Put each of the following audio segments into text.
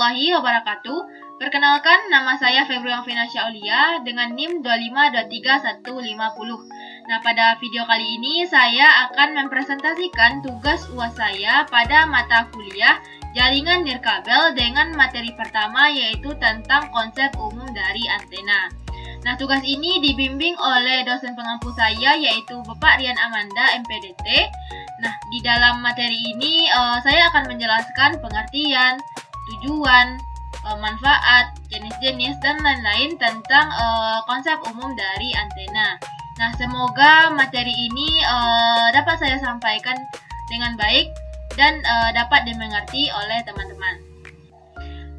warahmatullahi wabarakatuh. Perkenalkan, nama saya Febri Finansya Aulia dengan NIM 2523150. Nah, pada video kali ini saya akan mempresentasikan tugas UAS saya pada mata kuliah Jaringan Nirkabel dengan materi pertama yaitu tentang konsep umum dari antena. Nah, tugas ini dibimbing oleh dosen pengampu saya yaitu Bapak Rian Amanda, MPDT. Nah, di dalam materi ini saya akan menjelaskan pengertian, tujuan, manfaat, jenis-jenis, dan lain-lain tentang konsep umum dari antena. Nah, semoga materi ini dapat saya sampaikan dengan baik dan dapat dimengerti oleh teman-teman.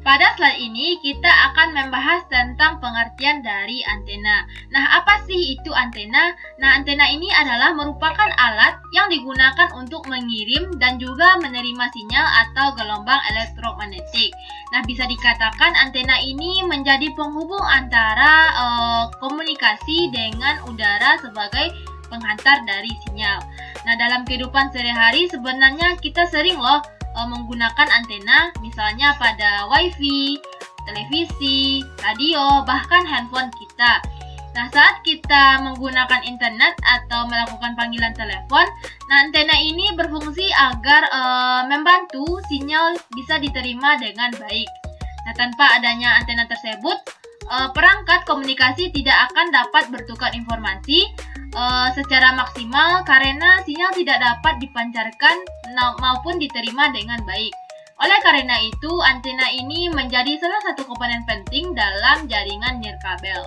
Pada slide ini kita akan membahas tentang pengertian dari antena. Nah, apa sih itu antena? Nah, antena ini adalah merupakan alat yang digunakan untuk mengirim dan juga menerima sinyal atau gelombang elektromagnetik. Nah, bisa dikatakan antena ini menjadi penghubung antara komunikasi dengan udara sebagai penghantar dari sinyal. Nah, dalam kehidupan sehari-hari sebenarnya kita sering menggunakan antena, misalnya pada wifi, televisi, radio, bahkan handphone kita. Nah, saat kita menggunakan internet atau melakukan panggilan telepon, nah antena ini berfungsi agar membantu sinyal bisa diterima dengan baik. Nah, tanpa adanya antena tersebut, perangkat komunikasi tidak akan dapat bertukar informasi secara maksimal karena sinyal tidak dapat dipancarkan maupun diterima dengan baik. Oleh karena itu, antena ini menjadi salah satu komponen penting dalam jaringan nirkabel.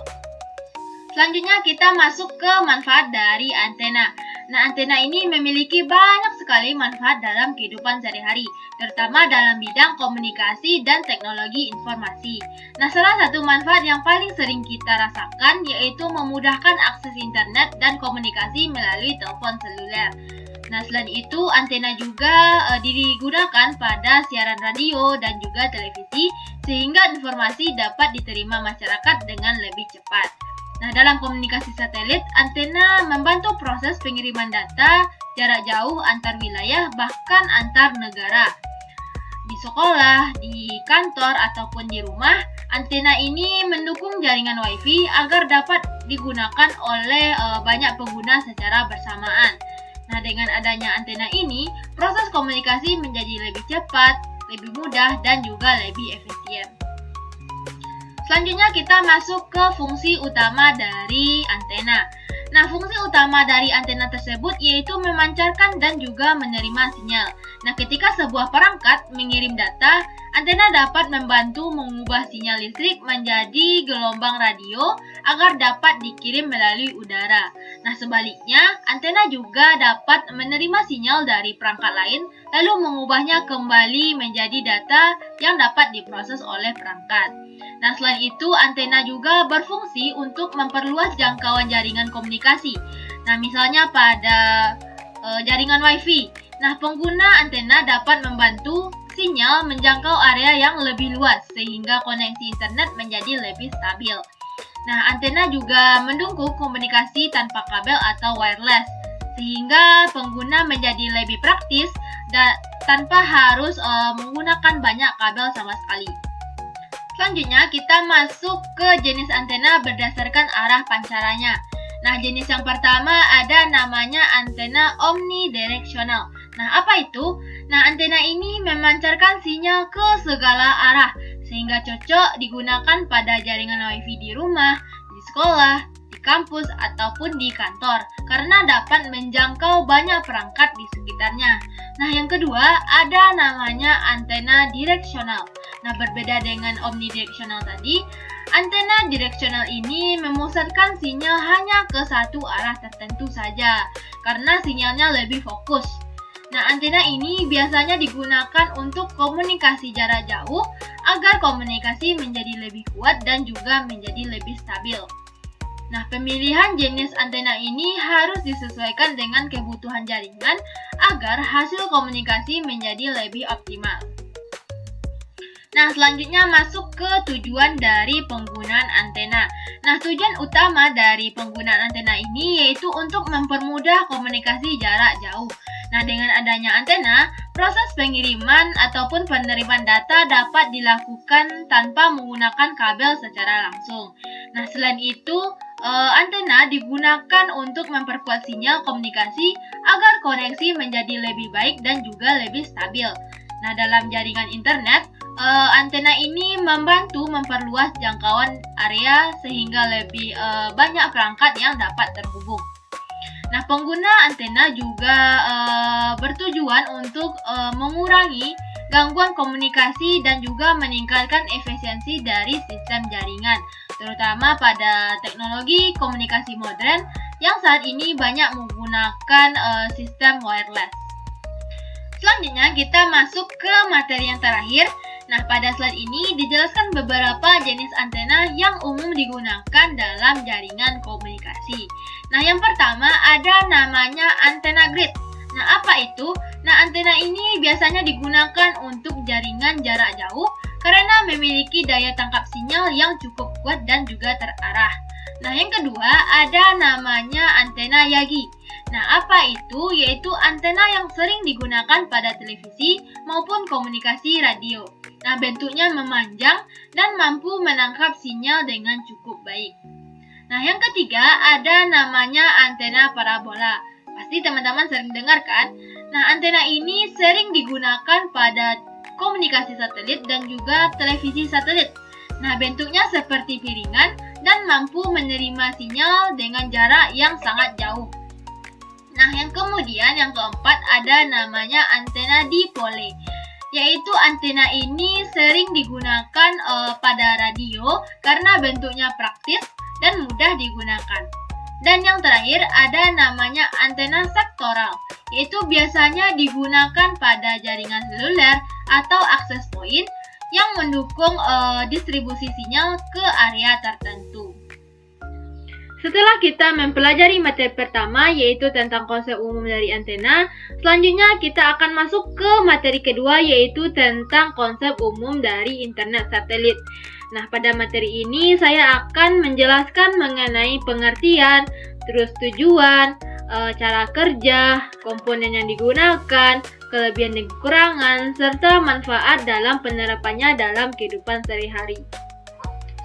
Selanjutnya kita masuk ke manfaat dari antena. Nah, antena ini memiliki banyak sekali manfaat dalam kehidupan sehari-hari, terutama dalam bidang komunikasi dan teknologi informasi. Nah, salah satu manfaat yang paling sering kita rasakan yaitu memudahkan akses internet dan komunikasi melalui telepon seluler. Nah, selain itu, antena juga digunakan pada siaran radio dan juga televisi, sehingga informasi dapat diterima masyarakat dengan lebih cepat. Nah, dalam komunikasi satelit, antena membantu proses pengiriman data jarak jauh antar wilayah bahkan antar negara. Di sekolah, di kantor, ataupun di rumah, antena ini mendukung jaringan wifi agar dapat digunakan oleh banyak pengguna secara bersamaan. Nah, dengan adanya antena ini, proses komunikasi menjadi lebih cepat, lebih mudah, dan juga lebih efisien. Selanjutnya kita masuk ke fungsi utama dari antena. Nah, fungsi utama dari antena tersebut yaitu memancarkan dan juga menerima sinyal. Nah, ketika sebuah perangkat mengirim data, antena dapat membantu mengubah sinyal listrik menjadi gelombang radio agar dapat dikirim melalui udara. Nah, sebaliknya, antena juga dapat menerima sinyal dari perangkat lain lalu mengubahnya kembali menjadi data yang dapat diproses oleh perangkat. Nah, selain itu, antena juga berfungsi untuk memperluas jangkauan jaringan komunikasi. Nah, misalnya pada jaringan wifi. Nah, pengguna antena dapat membantu sinyal menjangkau area yang lebih luas sehingga koneksi internet menjadi lebih stabil. Nah, antena juga mendukung komunikasi tanpa kabel atau wireless sehingga pengguna menjadi lebih praktis dan tanpa harus menggunakan banyak kabel sama sekali. Selanjutnya kita masuk ke jenis antena berdasarkan arah pancarannya. Nah, jenis yang pertama ada namanya antena omnidirectional. Nah, apa itu? Nah, antena ini memancarkan sinyal ke segala arah sehingga cocok digunakan pada jaringan wifi di rumah, di sekolah, di kampus, ataupun di kantor karena dapat menjangkau banyak perangkat di sekitarnya. Nah, yang kedua ada namanya antena direksional. Nah, berbeda dengan omnidirectional tadi, antena direksional ini memusatkan sinyal hanya ke satu arah tertentu saja karena sinyalnya lebih fokus. Nah, antena ini biasanya digunakan untuk komunikasi jarak jauh agar komunikasi menjadi lebih kuat dan juga menjadi lebih stabil. Nah, pemilihan jenis antena ini harus disesuaikan dengan kebutuhan jaringan agar hasil komunikasi menjadi lebih optimal. Nah, selanjutnya masuk ke tujuan dari penggunaan antena. Nah, tujuan utama dari penggunaan antena ini yaitu untuk mempermudah komunikasi jarak jauh. Nah, dengan adanya antena, proses pengiriman ataupun penerimaan data dapat dilakukan tanpa menggunakan kabel secara langsung. Nah, selain itu, antena digunakan untuk memperkuat sinyal komunikasi agar koneksi menjadi lebih baik dan juga lebih stabil. Nah, dalam jaringan internet, antena ini membantu memperluas jangkauan area sehingga lebih banyak perangkat yang dapat terhubung. Nah, pengguna antena juga bertujuan untuk mengurangi gangguan komunikasi dan juga meningkatkan efisiensi dari sistem jaringan, terutama pada teknologi komunikasi modern yang saat ini banyak menggunakan sistem wireless. Selanjutnya kita masuk ke materi yang terakhir. Nah, pada slide ini dijelaskan beberapa jenis antena yang umum digunakan dalam jaringan komunikasi. Nah, yang pertama ada namanya antena grid. Nah, apa itu? Nah, antena ini biasanya digunakan untuk jaringan jarak jauh karena memiliki daya tangkap sinyal yang cukup kuat dan juga terarah. Nah, yang kedua ada namanya antena Yagi. Nah, apa itu? Yaitu antena yang sering digunakan pada televisi maupun komunikasi radio. Nah, bentuknya memanjang dan mampu menangkap sinyal dengan cukup baik. Nah, yang ketiga ada namanya antena parabola. Pasti teman-teman sering dengar kan? Nah, antena ini sering digunakan pada komunikasi satelit dan juga televisi satelit. Nah, bentuknya seperti piringan dan mampu menerima sinyal dengan jarak yang sangat jauh. Nah, yang keempat ada namanya antena dipole, yaitu antena ini sering digunakan pada radio karena bentuknya praktis dan mudah digunakan. Dan yang terakhir ada namanya antena sektoral, yaitu biasanya digunakan pada jaringan seluler atau akses point yang mendukung distribusi sinyal ke area tertentu. Setelah kita mempelajari materi pertama yaitu tentang konsep umum dari antena, selanjutnya kita akan masuk ke materi kedua yaitu tentang konsep umum dari internet satelit. Nah, pada materi ini saya akan menjelaskan mengenai pengertian, terus tujuan, cara kerja, komponen yang digunakan, kelebihan dan kekurangan, serta manfaat dalam penerapannya dalam kehidupan sehari-hari.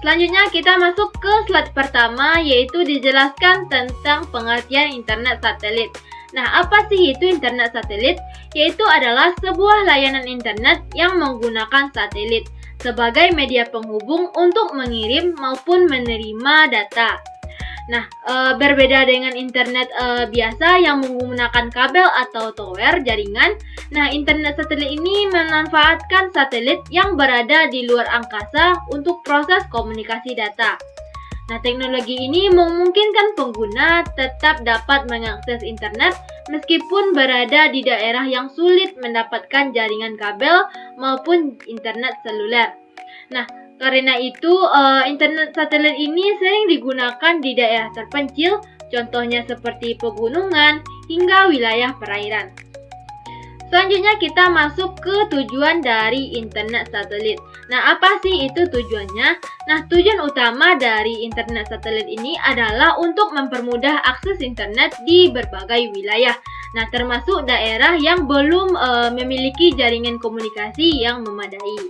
Selanjutnya kita masuk ke slide pertama yaitu dijelaskan tentang pengertian internet satelit. Nah, apa sih itu internet satelit? Yaitu adalah sebuah layanan internet yang menggunakan satelit sebagai media penghubung untuk mengirim maupun menerima data. Nah, berbeda dengan internet biasa yang menggunakan kabel atau tower jaringan, nah internet satelit ini memanfaatkan satelit yang berada di luar angkasa untuk proses komunikasi data. Nah, teknologi ini memungkinkan pengguna tetap dapat mengakses internet meskipun berada di daerah yang sulit mendapatkan jaringan kabel maupun internet seluler. Nah, karena itu, internet satelit ini sering digunakan di daerah terpencil, contohnya seperti pegunungan hingga wilayah perairan. Selanjutnya kita masuk ke tujuan dari internet satelit. Nah, apa sih itu tujuannya? Nah, tujuan utama dari internet satelit ini adalah untuk mempermudah akses internet di berbagai wilayah. Nah, termasuk daerah yang belum memiliki jaringan komunikasi yang memadai.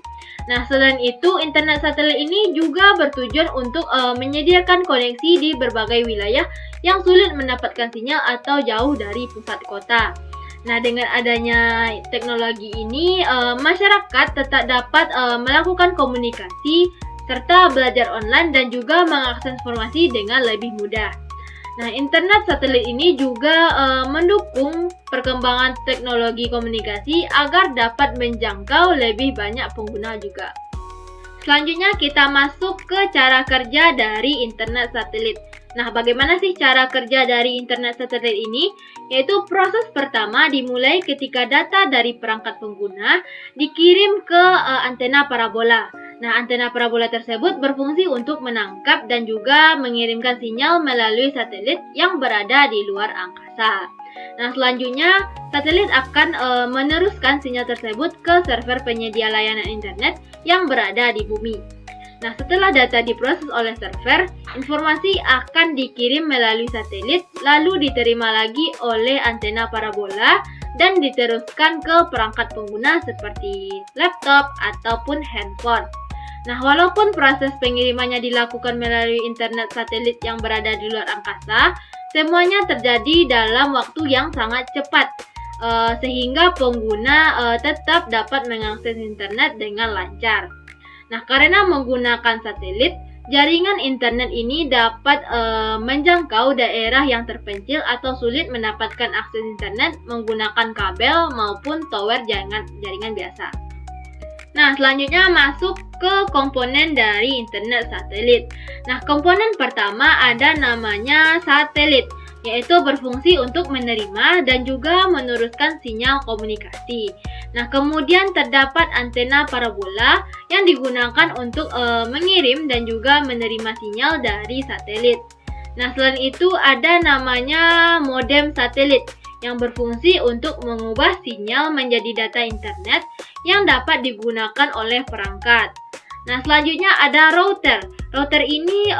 Nah, selain itu, internet satelit ini juga bertujuan untuk menyediakan koneksi di berbagai wilayah yang sulit mendapatkan sinyal atau jauh dari pusat kota. Nah, dengan adanya teknologi ini, masyarakat tetap dapat melakukan komunikasi serta belajar online dan juga mengakses informasi dengan lebih mudah. Nah, internet satelit ini juga mendukung perkembangan teknologi komunikasi agar dapat menjangkau lebih banyak pengguna juga. Selanjutnya kita masuk ke cara kerja dari internet satelit. Nah, bagaimana sih cara kerja dari internet satelit ini? Yaitu proses pertama dimulai ketika data dari perangkat pengguna dikirim ke antena parabola. Nah, antena parabola tersebut berfungsi untuk menangkap dan juga mengirimkan sinyal melalui satelit yang berada di luar angkasa. Nah, selanjutnya satelit akan meneruskan sinyal tersebut ke server penyedia layanan internet yang berada di bumi. Nah, setelah data diproses oleh server, informasi akan dikirim melalui satelit, lalu diterima lagi oleh antena parabola, dan diteruskan ke perangkat pengguna seperti laptop ataupun handphone. Nah, walaupun proses pengirimannya dilakukan melalui internet satelit yang berada di luar angkasa, semuanya terjadi dalam waktu yang sangat cepat, sehingga pengguna tetap dapat mengakses internet dengan lancar. Nah, karena menggunakan satelit, jaringan internet ini dapat menjangkau daerah yang terpencil atau sulit mendapatkan akses internet menggunakan kabel maupun tower jaringan biasa. Nah, selanjutnya masuk ke komponen dari internet satelit. Nah, komponen pertama ada namanya satelit, yaitu berfungsi untuk menerima dan juga meneruskan sinyal komunikasi. Nah, kemudian terdapat antena parabola yang digunakan untuk mengirim dan juga menerima sinyal dari satelit. Nah, selain itu ada namanya modem satelit yang berfungsi untuk mengubah sinyal menjadi data internet yang dapat digunakan oleh perangkat. Nah, selanjutnya ada router. Router ini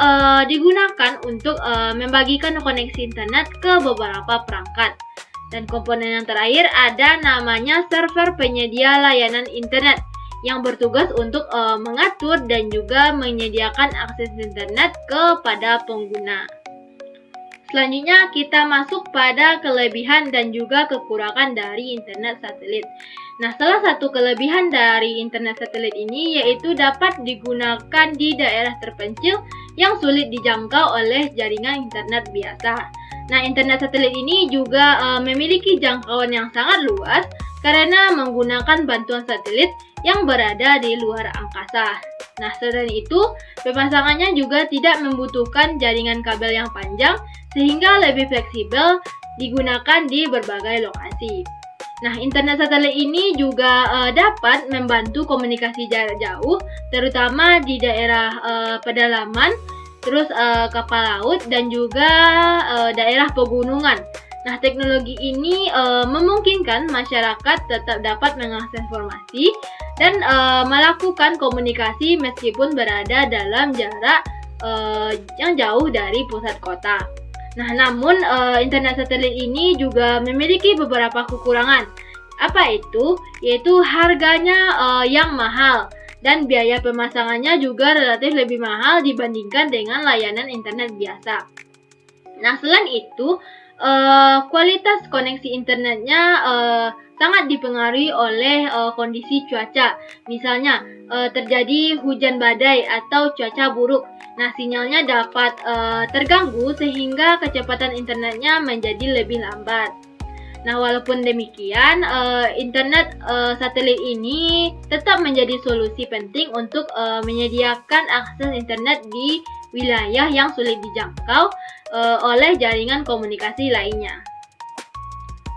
digunakan untuk membagikan koneksi internet ke beberapa perangkat. Dan komponen yang terakhir ada namanya server penyedia layanan internet yang bertugas untuk mengatur dan juga menyediakan akses internet kepada pengguna. Selanjutnya kita masuk pada kelebihan dan juga kekurangan dari internet satelit. Nah, salah satu kelebihan dari internet satelit ini yaitu dapat digunakan di daerah terpencil yang sulit dijangkau oleh jaringan internet biasa. Nah, internet satelit ini juga memiliki jangkauan yang sangat luas karena menggunakan bantuan satelit yang berada di luar angkasa. Nah, selain itu, pemasangannya juga tidak membutuhkan jaringan kabel yang panjang sehingga lebih fleksibel digunakan di berbagai lokasi. Nah, internet satelit ini juga dapat membantu komunikasi jarak jauh, terutama di daerah pedalaman, terus kapal laut, dan juga daerah pegunungan. Nah, teknologi ini memungkinkan masyarakat tetap dapat mengakses informasi dan melakukan komunikasi meskipun berada dalam jarak yang jauh dari pusat kota. Nah, namun internet satelit ini juga memiliki beberapa kekurangan. Apa itu? Yaitu harganya yang mahal dan biaya pemasangannya juga relatif lebih mahal dibandingkan dengan layanan internet biasa. Nah, selain itu, kualitas koneksi internetnya sangat dipengaruhi oleh kondisi cuaca. Misalnya, terjadi hujan badai atau cuaca buruk. Nah, sinyalnya dapat terganggu sehingga kecepatan internetnya menjadi lebih lambat. Nah, walaupun demikian, internet satelit ini tetap menjadi solusi penting untuk menyediakan akses internet di wilayah yang sulit dijangkau oleh jaringan komunikasi lainnya.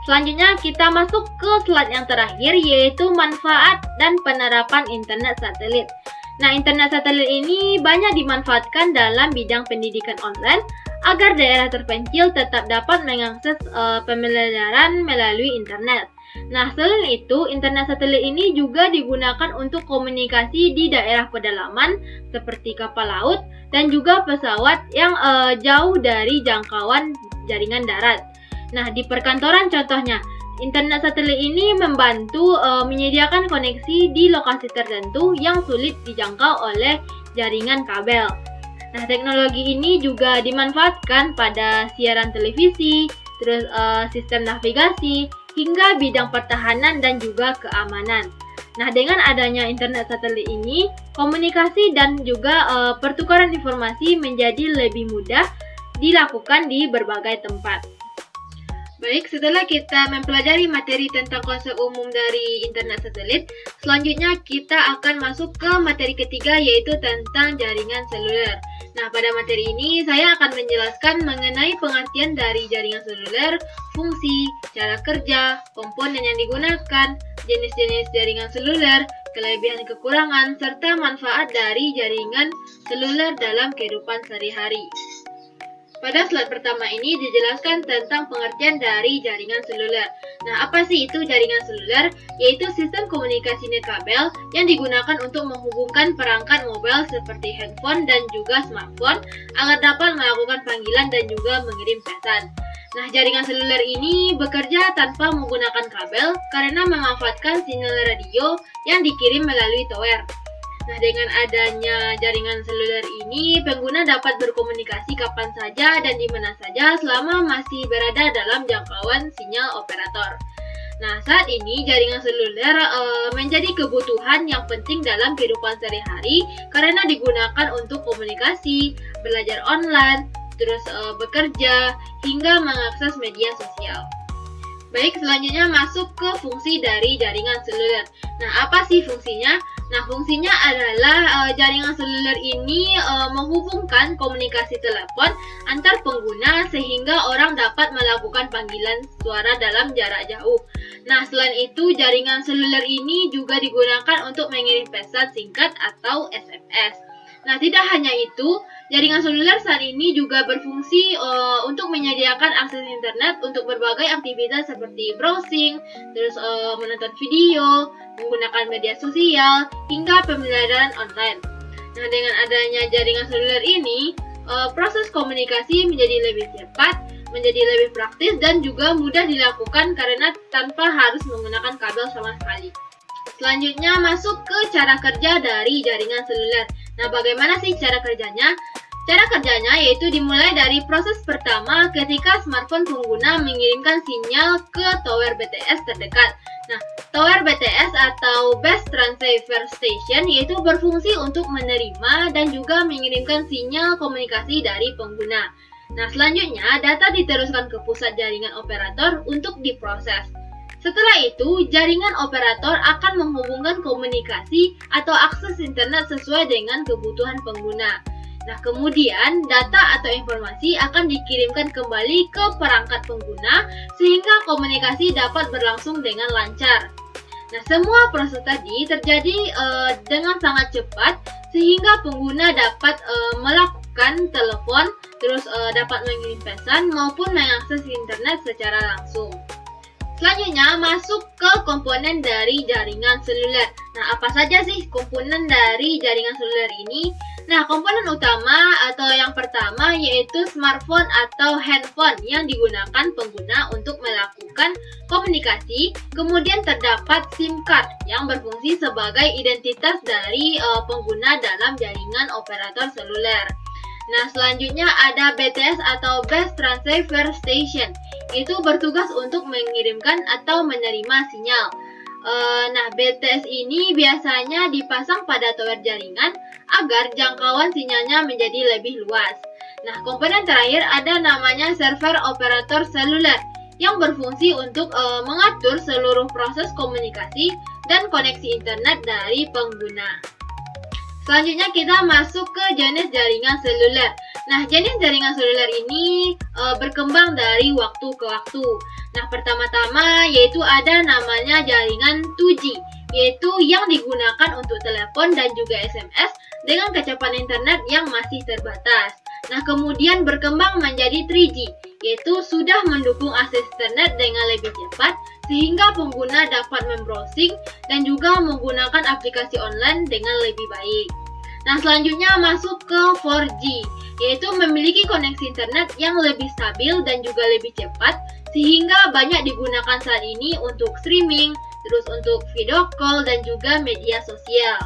Selanjutnya kita masuk ke slide yang terakhir, yaitu manfaat dan penerapan internet satelit. Nah, internet satelit ini banyak dimanfaatkan dalam bidang pendidikan online agar daerah terpencil tetap dapat mengakses pembelajaran melalui internet. Nah, selain itu, internet satelit ini juga digunakan untuk komunikasi di daerah pedalaman seperti kapal laut dan juga pesawat yang jauh dari jangkauan jaringan darat. Nah, di perkantoran contohnya, internet satelit ini membantu menyediakan koneksi di lokasi tertentu yang sulit dijangkau oleh jaringan kabel. Nah, teknologi ini juga dimanfaatkan pada siaran televisi, terus sistem navigasi, hingga bidang pertahanan dan juga keamanan. Nah, dengan adanya internet satelit ini, komunikasi dan juga pertukaran informasi menjadi lebih mudah dilakukan di berbagai tempat. Baik, setelah kita mempelajari materi tentang konsep umum dari internet satelit, selanjutnya kita akan masuk ke materi ketiga, yaitu tentang jaringan seluler. Nah, pada materi ini saya akan menjelaskan mengenai pengertian dari jaringan seluler, fungsi, cara kerja, komponen yang digunakan, jenis-jenis jaringan seluler, kelebihan dan kekurangan, serta manfaat dari jaringan seluler dalam kehidupan sehari-hari. Pada slide pertama ini dijelaskan tentang pengertian dari jaringan seluler. Nah, apa sih itu jaringan seluler? Yaitu sistem komunikasi nirkabel yang digunakan untuk menghubungkan perangkat mobile seperti handphone dan juga smartphone agar dapat melakukan panggilan dan juga mengirim pesan. Nah, jaringan seluler ini bekerja tanpa menggunakan kabel karena memanfaatkan sinyal radio yang dikirim melalui tower. Nah, dengan adanya jaringan seluler ini, pengguna dapat berkomunikasi kapan saja dan di mana saja selama masih berada dalam jangkauan sinyal operator. Nah, saat ini jaringan seluler menjadi kebutuhan yang penting dalam kehidupan sehari-hari karena digunakan untuk komunikasi, belajar online, terus bekerja, hingga mengakses media sosial. Baik, selanjutnya masuk ke fungsi dari jaringan seluler. Nah, apa sih fungsinya? Nah, fungsinya adalah jaringan seluler ini menghubungkan komunikasi telepon antar pengguna sehingga orang dapat melakukan panggilan suara dalam jarak jauh. Nah, selain itu, jaringan seluler ini juga digunakan untuk mengirim pesan singkat atau SMS. Nah, tidak hanya itu, jaringan seluler saat ini juga berfungsi untuk menyediakan akses internet untuk berbagai aktivitas seperti browsing, terus menonton video, menggunakan media sosial, hingga pembelajaran online. Nah, dengan adanya jaringan seluler ini, proses komunikasi menjadi lebih cepat, menjadi lebih praktis, dan juga mudah dilakukan karena tanpa harus menggunakan kabel sama sekali. Selanjutnya masuk ke cara kerja dari jaringan seluler. Nah, bagaimana sih cara kerjanya? Cara kerjanya yaitu dimulai dari proses pertama ketika smartphone pengguna mengirimkan sinyal ke tower BTS terdekat. Nah, tower BTS atau Base Transceiver Station yaitu berfungsi untuk menerima dan juga mengirimkan sinyal komunikasi dari pengguna. Nah, selanjutnya data diteruskan ke pusat jaringan operator untuk diproses. Setelah itu, jaringan operator akan menghubungkan komunikasi atau akses internet sesuai dengan kebutuhan pengguna. Nah, kemudian data atau informasi akan dikirimkan kembali ke perangkat pengguna sehingga komunikasi dapat berlangsung dengan lancar. Nah, semua proses tadi terjadi dengan sangat cepat sehingga pengguna dapat melakukan telepon, terus dapat mengirim pesan maupun mengakses internet secara langsung. Selanjutnya masuk ke komponen dari jaringan seluler. Nah, apa saja sih komponen dari jaringan seluler ini? Nah, komponen utama atau yang pertama yaitu smartphone atau handphone yang digunakan pengguna untuk melakukan komunikasi. Kemudian terdapat SIM card yang berfungsi sebagai identitas dari pengguna dalam jaringan operator seluler. Nah, selanjutnya ada BTS atau Base Transceiver Station. Itu bertugas untuk mengirimkan atau menerima sinyal. Nah, BTS ini biasanya dipasang pada tower jaringan agar jangkauan sinyalnya menjadi lebih luas. Nah, komponen terakhir ada namanya server operator seluler yang berfungsi untuk mengatur seluruh proses komunikasi dan koneksi internet dari pengguna. Selanjutnya kita masuk ke jenis jaringan seluler. Nah, jenis jaringan seluler ini berkembang dari waktu ke waktu. Nah, pertama-tama yaitu ada namanya jaringan 2G, yaitu yang digunakan untuk telepon dan juga SMS dengan kecepatan internet yang masih terbatas. Nah, kemudian berkembang menjadi 3G, yaitu sudah mendukung akses internet dengan lebih cepat sehingga pengguna dapat membrowsing dan juga menggunakan aplikasi online dengan lebih baik. Nah, selanjutnya masuk ke 4G, yaitu memiliki koneksi internet yang lebih stabil dan juga lebih cepat sehingga banyak digunakan saat ini untuk streaming, terus untuk video call dan juga media sosial.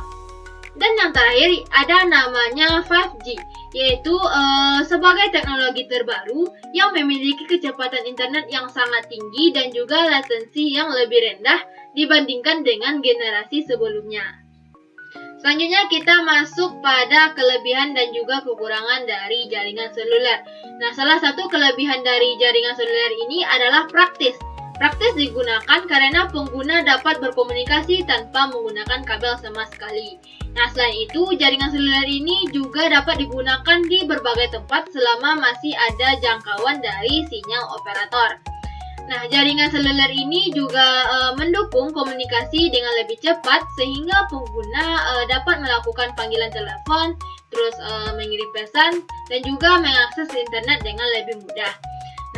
Dan yang terakhir ada namanya 5G, yaitu sebagai teknologi terbaru yang memiliki kecepatan internet yang sangat tinggi dan juga latensi yang lebih rendah dibandingkan dengan generasi sebelumnya. Selanjutnya kita masuk pada kelebihan dan juga kekurangan dari jaringan seluler. Nah, salah satu kelebihan dari jaringan seluler ini adalah praktis. Praktis digunakan karena pengguna dapat berkomunikasi tanpa menggunakan kabel sama sekali. Nah, selain itu, jaringan seluler ini juga dapat digunakan di berbagai tempat selama masih ada jangkauan dari sinyal operator. Nah, jaringan seluler ini juga mendukung komunikasi dengan lebih cepat sehingga pengguna dapat melakukan panggilan telepon, terus mengirim pesan, dan juga mengakses internet dengan lebih mudah.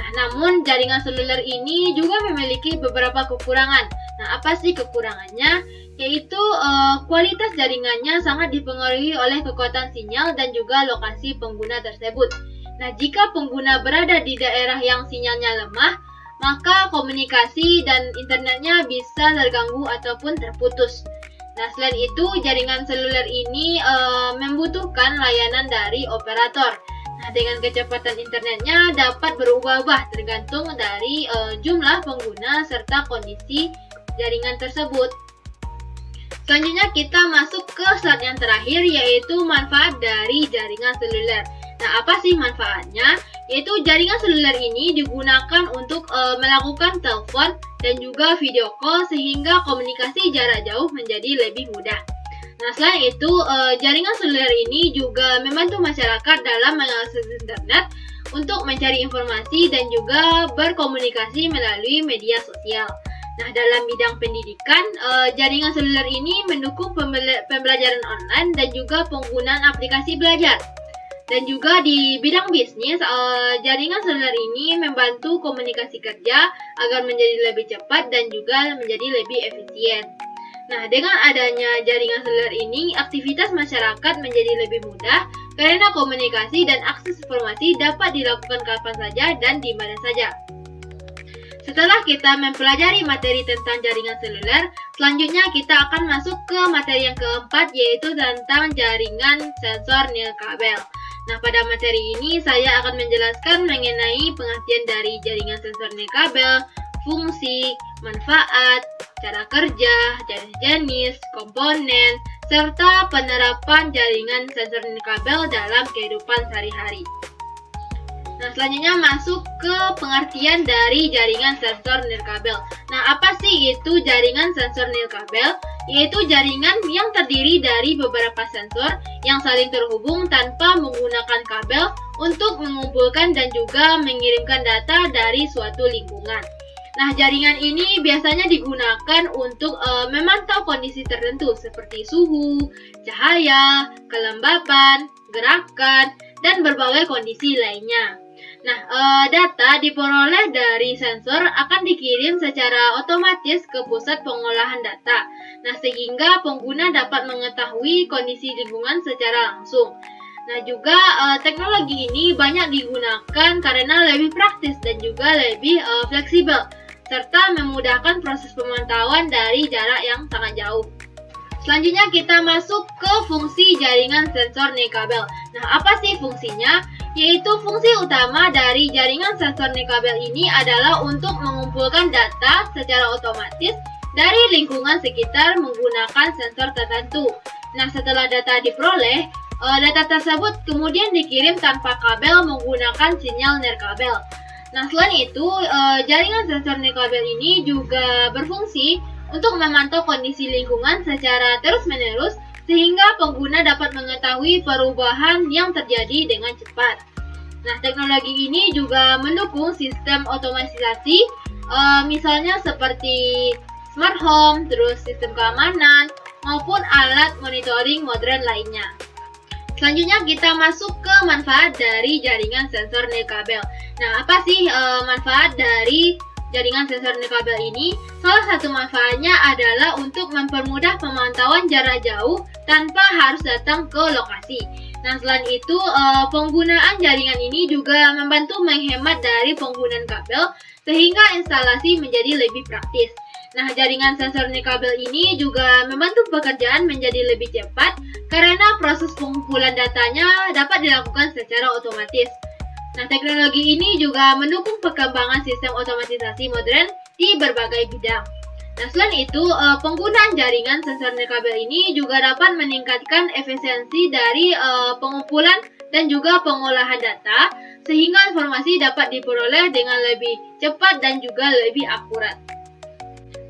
Nah, namun jaringan seluler ini juga memiliki beberapa kekurangan. Nah, apa sih kekurangannya? Yaitu kualitas jaringannya sangat dipengaruhi oleh kekuatan sinyal dan juga lokasi pengguna tersebut. Nah, jika pengguna berada di daerah yang sinyalnya lemah, maka komunikasi dan internetnya bisa terganggu ataupun terputus. Nah, selain itu, jaringan seluler ini membutuhkan layanan dari operator. Nah, dengan kecepatan internetnya dapat berubah-ubah tergantung dari jumlah pengguna serta kondisi jaringan tersebut. Selanjutnya kita masuk ke slide yang terakhir, yaitu manfaat dari jaringan seluler. Nah, apa sih manfaatnya? Yaitu jaringan seluler ini digunakan untuk melakukan telepon dan juga video call sehingga komunikasi jarak jauh menjadi lebih mudah. Nah, selain itu, jaringan seluler ini juga membantu masyarakat dalam mengakses internet untuk mencari informasi dan juga berkomunikasi melalui media sosial. Nah, dalam bidang pendidikan, jaringan seluler ini mendukung pembelajaran online dan juga penggunaan aplikasi belajar. Dan juga di bidang bisnis, jaringan seluler ini membantu komunikasi kerja agar menjadi lebih cepat dan juga menjadi lebih efisien. Nah, dengan adanya jaringan seluler ini, aktivitas masyarakat menjadi lebih mudah karena komunikasi dan akses informasi dapat dilakukan kapan saja dan di mana saja. Setelah kita mempelajari materi tentang jaringan seluler, selanjutnya kita akan masuk ke materi yang keempat, yaitu tentang jaringan sensor nirkabel. Nah, pada materi ini saya akan menjelaskan mengenai pengertian dari jaringan sensor nirkabel, fungsi, manfaat, cara kerja, jenis-jenis, komponen, serta penerapan jaringan sensor nirkabel dalam kehidupan sehari-hari. Nah, selanjutnya masuk ke pengertian dari jaringan sensor nirkabel. Nah, apa sih itu jaringan sensor nirkabel? Yaitu jaringan yang terdiri dari beberapa sensor yang saling terhubung tanpa menggunakan kabel untuk mengumpulkan dan juga mengirimkan data dari suatu lingkungan. Nah, jaringan ini biasanya digunakan untuk memantau kondisi tertentu seperti suhu, cahaya, kelembapan, gerakan, dan berbagai kondisi lainnya. Nah, data diperoleh dari sensor akan dikirim secara otomatis ke pusat pengolahan data. Nah, sehingga pengguna dapat mengetahui kondisi lingkungan secara langsung. Nah, juga teknologi ini banyak digunakan karena lebih praktis dan juga lebih fleksibel, serta memudahkan proses pemantauan dari jarak yang sangat jauh. Selanjutnya kita masuk ke fungsi jaringan sensor nirkabel. Nah, apa sih fungsinya? Yaitu fungsi utama dari jaringan sensor nirkabel ini adalah untuk mengumpulkan data secara otomatis dari lingkungan sekitar menggunakan sensor tertentu. Nah, setelah data diperoleh, data tersebut kemudian dikirim tanpa kabel menggunakan sinyal nirkabel. Nah, selain itu, jaringan sensor nirkabel ini juga berfungsi untuk memantau kondisi lingkungan secara terus-menerus sehingga pengguna dapat mengetahui perubahan yang terjadi dengan cepat. Nah, teknologi ini juga mendukung sistem otomatisasi, misalnya seperti smart home, terus sistem keamanan, maupun alat monitoring modern lainnya. Selanjutnya kita masuk ke manfaat dari jaringan sensor nirkabel. Nah, apa sih manfaat dari jaringan sensor nirkabel ini? Salah satu manfaatnya adalah untuk mempermudah pemantauan jarak jauh tanpa harus datang ke lokasi. Nah, selain itu, penggunaan jaringan ini juga membantu menghemat dari penggunaan kabel sehingga instalasi menjadi lebih praktis. Nah, jaringan sensor nirkabel ini juga membantu pekerjaan menjadi lebih cepat karena proses pengumpulan datanya dapat dilakukan secara otomatis. Nah, teknologi ini juga mendukung perkembangan sistem otomatisasi modern di berbagai bidang. Nah, selain itu, penggunaan jaringan sensor nirkabel ini juga dapat meningkatkan efisiensi dari pengumpulan dan juga pengolahan data, sehingga informasi dapat diperoleh dengan lebih cepat dan juga lebih akurat.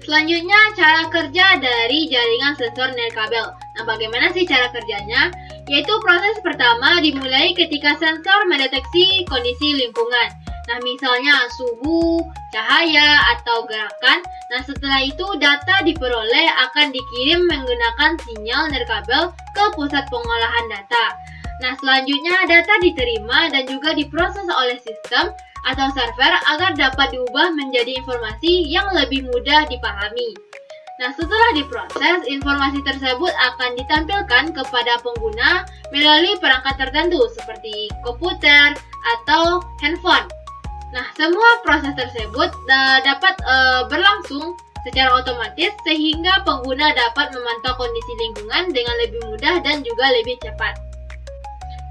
Selanjutnya, cara kerja dari jaringan sensor nirkabel. Nah, bagaimana sih cara kerjanya? Yaitu proses pertama dimulai ketika sensor mendeteksi kondisi lingkungan. Nah, misalnya suhu, cahaya, atau gerakan. Nah, setelah itu data diperoleh akan dikirim menggunakan sinyal nirkabel ke pusat pengolahan data. Nah, selanjutnya data diterima dan juga diproses oleh sistem atau server agar dapat diubah menjadi informasi yang lebih mudah dipahami. Nah, setelah diproses, informasi tersebut akan ditampilkan kepada pengguna melalui perangkat tertentu seperti komputer atau handphone. Nah, semua proses tersebut dapat berlangsung secara otomatis sehingga pengguna dapat memantau kondisi lingkungan dengan lebih mudah dan juga lebih cepat.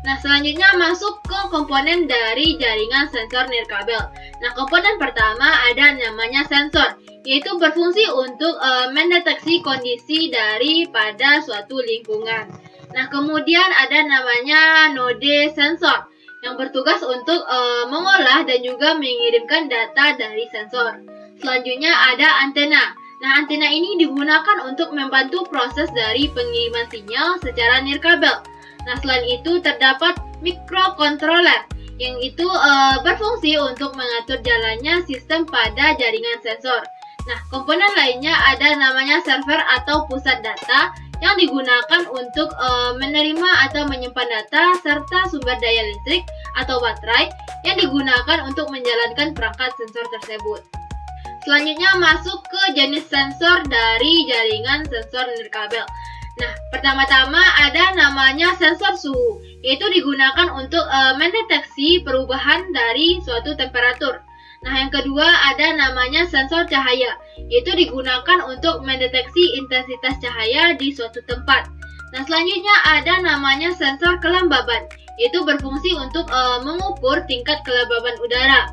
Nah, selanjutnya masuk ke komponen dari jaringan sensor nirkabel. Nah, komponen pertama ada namanya sensor, yaitu berfungsi untuk mendeteksi kondisi daripada suatu lingkungan. Nah, kemudian ada namanya node sensor yang bertugas untuk mengolah dan juga mengirimkan data dari sensor. Selanjutnya ada antena. Nah, antena ini digunakan untuk membantu proses dari pengiriman sinyal secara nirkabel. Nah, selain itu terdapat microcontroller yang itu berfungsi untuk mengatur jalannya sistem pada jaringan sensor. Nah, komponen lainnya ada namanya server atau pusat data yang digunakan untuk menerima atau menyimpan data serta sumber daya listrik atau baterai yang digunakan untuk menjalankan perangkat sensor tersebut. Selanjutnya masuk ke jenis sensor dari jaringan sensor nirkabel. Nah, pertama-tama ada namanya sensor suhu, yaitu digunakan untuk mendeteksi perubahan dari suatu temperatur. Nah, yang kedua ada namanya sensor cahaya, yaitu digunakan untuk mendeteksi intensitas cahaya di suatu tempat. Nah, selanjutnya ada namanya sensor kelembaban, yaitu berfungsi untuk mengukur tingkat kelembaban udara.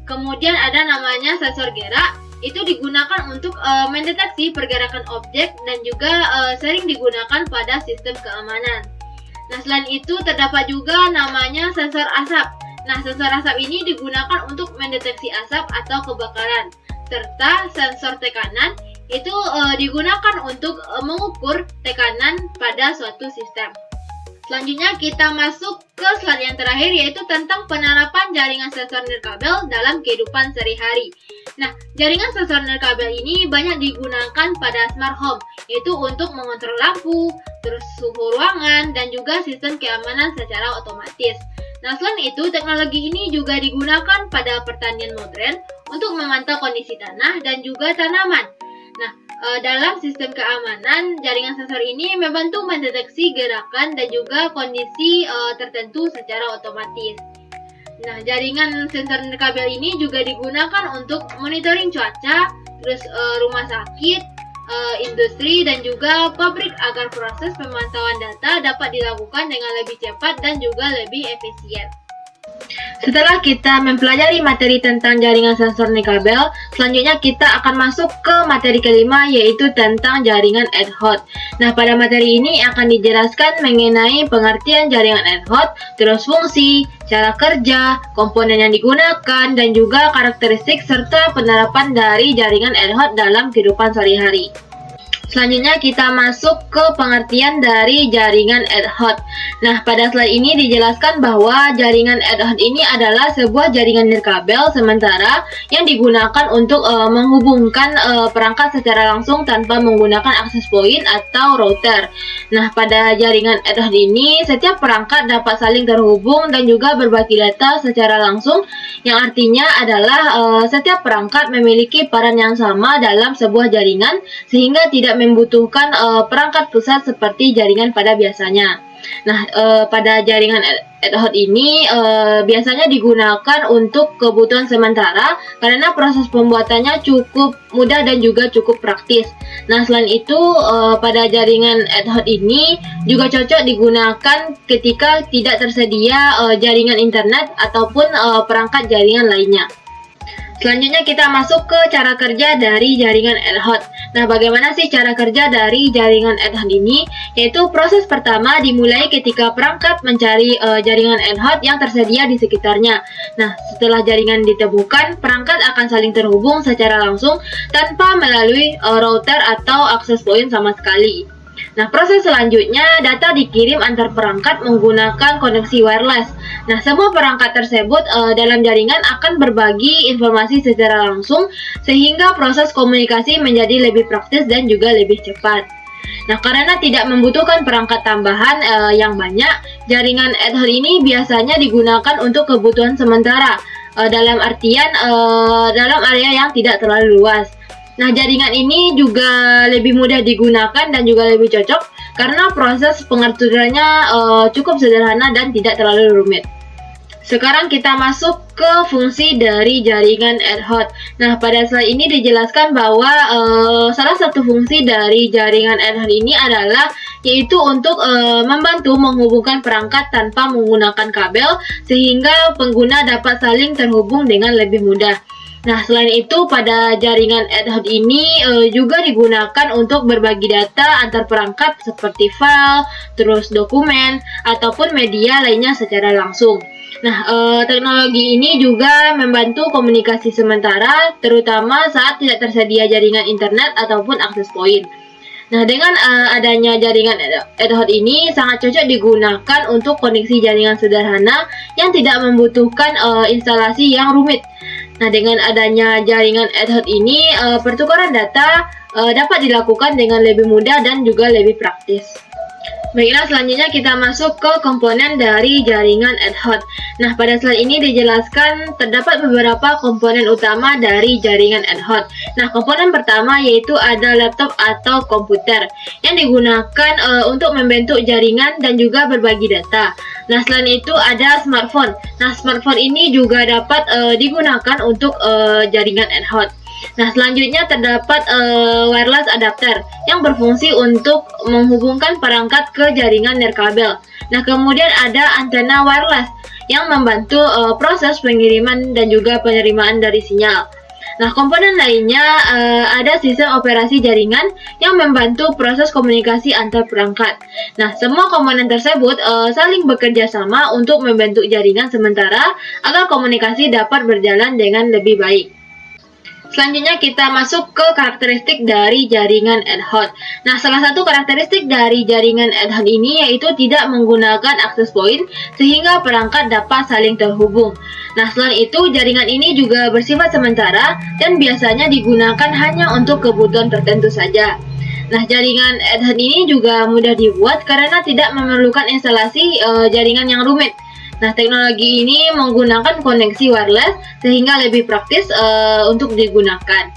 Kemudian ada namanya sensor gerak, itu digunakan untuk mendeteksi pergerakan objek dan juga sering digunakan pada sistem keamanan. Nah, selain itu terdapat juga namanya sensor asap. Nah, sensor asap ini digunakan untuk mendeteksi asap atau kebakaran, serta sensor tekanan itu digunakan untuk mengukur tekanan pada suatu sistem. Selanjutnya kita masuk ke slide yang terakhir, yaitu tentang penerapan jaringan sensor nirkabel dalam kehidupan sehari-hari. Nah, jaringan sensor nirkabel ini banyak digunakan pada smart home, yaitu untuk mengontrol lampu, terus suhu ruangan, dan juga sistem keamanan secara otomatis. Nah, selain itu, teknologi ini juga digunakan pada pertanian modern untuk memantau kondisi tanah dan juga tanaman. Nah, dalam sistem keamanan, jaringan sensor ini membantu mendeteksi gerakan dan juga kondisi tertentu secara otomatis. Nah, jaringan sensor nirkabel ini juga digunakan untuk monitoring cuaca, terus rumah sakit, industri, dan juga pabrik agar proses pemantauan data dapat dilakukan dengan lebih cepat dan juga lebih efisien. Setelah kita mempelajari materi tentang jaringan sensor nirkabel, selanjutnya kita akan masuk ke materi kelima, yaitu tentang jaringan ad hoc. Nah, pada materi ini akan dijelaskan mengenai pengertian jaringan ad hoc, terus fungsi, cara kerja, komponen yang digunakan, dan juga karakteristik serta penerapan dari jaringan ad hoc dalam kehidupan sehari-hari. Selanjutnya kita masuk ke pengertian dari jaringan ad hoc. Nah, pada slide ini dijelaskan bahwa jaringan ad hoc ini adalah sebuah jaringan nirkabel sementara yang digunakan untuk menghubungkan perangkat secara langsung tanpa menggunakan access point atau router. Nah, pada jaringan ad hoc ini setiap perangkat dapat saling terhubung dan juga berbagi data secara langsung, yang artinya adalah setiap perangkat memiliki peran yang sama dalam sebuah jaringan sehingga tidak membutuhkan perangkat pusat seperti jaringan pada biasanya. Nah, pada jaringan ad hoc ini biasanya digunakan untuk kebutuhan sementara karena proses pembuatannya cukup mudah dan juga cukup praktis. Nah, selain itu pada jaringan ad hoc ini juga cocok digunakan ketika tidak tersedia jaringan internet ataupun perangkat jaringan lainnya. Selanjutnya kita masuk ke cara kerja dari jaringan ad hoc. Nah, bagaimana sih cara kerja dari jaringan ad hoc ini? Yaitu proses pertama dimulai ketika perangkat mencari jaringan ad hoc yang tersedia di sekitarnya. Nah, setelah jaringan ditemukan, perangkat akan saling terhubung secara langsung tanpa melalui router atau access point sama sekali. Nah, proses selanjutnya data dikirim antar perangkat menggunakan koneksi wireless. Nah, semua perangkat tersebut dalam jaringan akan berbagi informasi secara langsung sehingga proses komunikasi menjadi lebih praktis dan juga lebih cepat. Nah, karena tidak membutuhkan perangkat tambahan yang banyak, jaringan ad hoc ini biasanya digunakan untuk kebutuhan sementara dalam artian dalam area yang tidak terlalu luas. Nah, jaringan ini juga lebih mudah digunakan dan juga lebih cocok karena proses pengaturannya cukup sederhana dan tidak terlalu rumit. Sekarang kita masuk ke fungsi dari jaringan ad hoc. Nah, pada slide ini dijelaskan bahwa salah satu fungsi dari jaringan ad hoc ini adalah yaitu untuk membantu menghubungkan perangkat tanpa menggunakan kabel sehingga pengguna dapat saling terhubung dengan lebih mudah. Nah, selain itu pada jaringan ad hoc ini juga digunakan untuk berbagi data antar perangkat seperti file, terus dokumen, ataupun media lainnya secara langsung. Nah, teknologi ini juga membantu komunikasi sementara, terutama saat tidak tersedia jaringan internet ataupun akses point. Nah, dengan adanya jaringan ad hoc ini sangat cocok digunakan untuk koneksi jaringan sederhana yang tidak membutuhkan instalasi yang rumit. Nah, dengan adanya jaringan ad hoc ini, pertukaran data dapat dilakukan dengan lebih mudah dan juga lebih praktis. Baiklah, selanjutnya kita masuk ke komponen dari jaringan ad hoc. Nah, pada slide ini dijelaskan terdapat beberapa komponen utama dari jaringan ad hoc. Nah, komponen pertama yaitu ada laptop atau komputer yang digunakan untuk membentuk jaringan dan juga berbagi data. Nah, selain itu ada smartphone. Nah, smartphone ini juga dapat digunakan untuk jaringan ad hoc. Nah, selanjutnya terdapat wireless adapter yang berfungsi untuk menghubungkan perangkat ke jaringan nirkabel. Nah, kemudian ada antena wireless yang membantu proses pengiriman dan juga penerimaan dari sinyal. Nah, komponen lainnya ada sistem operasi jaringan yang membantu proses komunikasi antar perangkat. Nah, semua komponen tersebut saling bekerja sama untuk membentuk jaringan sementara agar komunikasi dapat berjalan dengan lebih baik. Selanjutnya kita masuk ke karakteristik dari jaringan ad hoc. Nah, salah satu karakteristik dari jaringan ad hoc ini yaitu tidak menggunakan akses point sehingga perangkat dapat saling terhubung. Nah, selain itu jaringan ini juga bersifat sementara dan biasanya digunakan hanya untuk kebutuhan tertentu saja. Nah, jaringan ad hoc ini juga mudah dibuat karena tidak memerlukan instalasi jaringan yang rumit. Nah, teknologi ini menggunakan koneksi wireless sehingga lebih praktis untuk digunakan.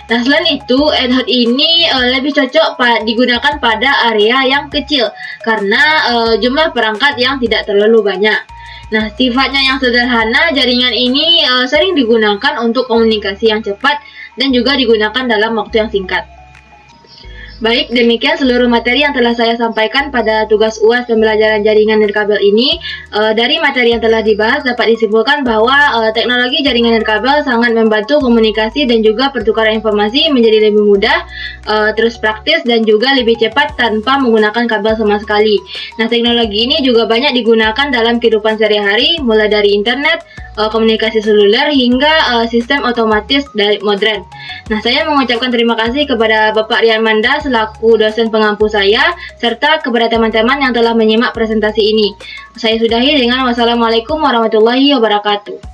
Nah, selain itu, ad hoc ini lebih cocok digunakan pada area yang kecil karena jumlah perangkat yang tidak terlalu banyak. Nah, sifatnya yang sederhana, jaringan ini sering digunakan untuk komunikasi yang cepat dan juga digunakan dalam waktu yang singkat. Baik, demikian seluruh materi yang telah saya sampaikan pada tugas UAS pembelajaran jaringan nirkabel ini. Dari materi yang telah dibahas dapat disimpulkan bahwa teknologi jaringan nirkabel sangat membantu komunikasi dan juga pertukaran informasi menjadi lebih mudah, terus praktis dan juga lebih cepat tanpa menggunakan kabel sama sekali. Nah, teknologi ini juga banyak digunakan dalam kehidupan sehari-hari, mulai dari internet, komunikasi seluler hingga sistem otomatis dari modern. Nah, saya mengucapkan terima kasih kepada Bapak Rian Manda selaku dosen pengampu saya, serta kepada teman-teman yang telah menyimak presentasi ini. Saya sudahi dengan wassalamualaikum warahmatullahi wabarakatuh.